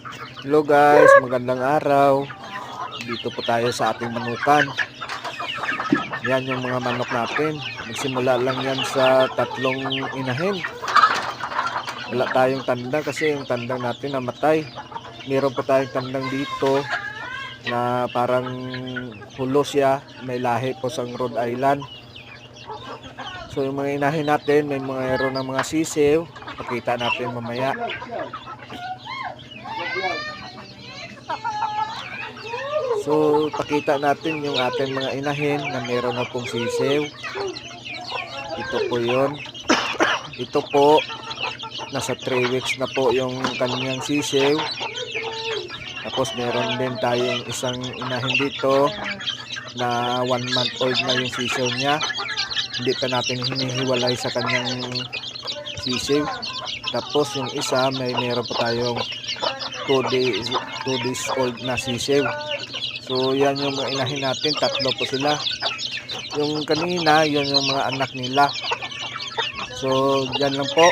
Hello guys, magandang araw. Dito po tayo sa ating manukan. Yan yung mga manok natin. Nagsimula lang yan sa 3 inahin. Wala tayong tandang kasi yung tandang natin namatay. Meron pa tayong tandang dito na parang hulo siya. May lahi po sa Rhode Island. So yung mga inahin natin, may mayroon ng mga sisiw. Pakita natin mamaya. So, pakita natin yung ating mga inahin na meron na pong sisiw. Ito po yun. Ito po, nasa 3 weeks na po yung kanyang sisiw. Tapos meron din tayong isang inahin dito na 1 month old na yung sisiw niya. Hindi pa natin hinihiwalay sa kanyang sisiw. Tapos yung isa, meron pa tayong 2 days old na sisiw. So yan yung mga inahin natin, 3 po sila. Yung kanina, yun yung mga anak nila. So yan lang po.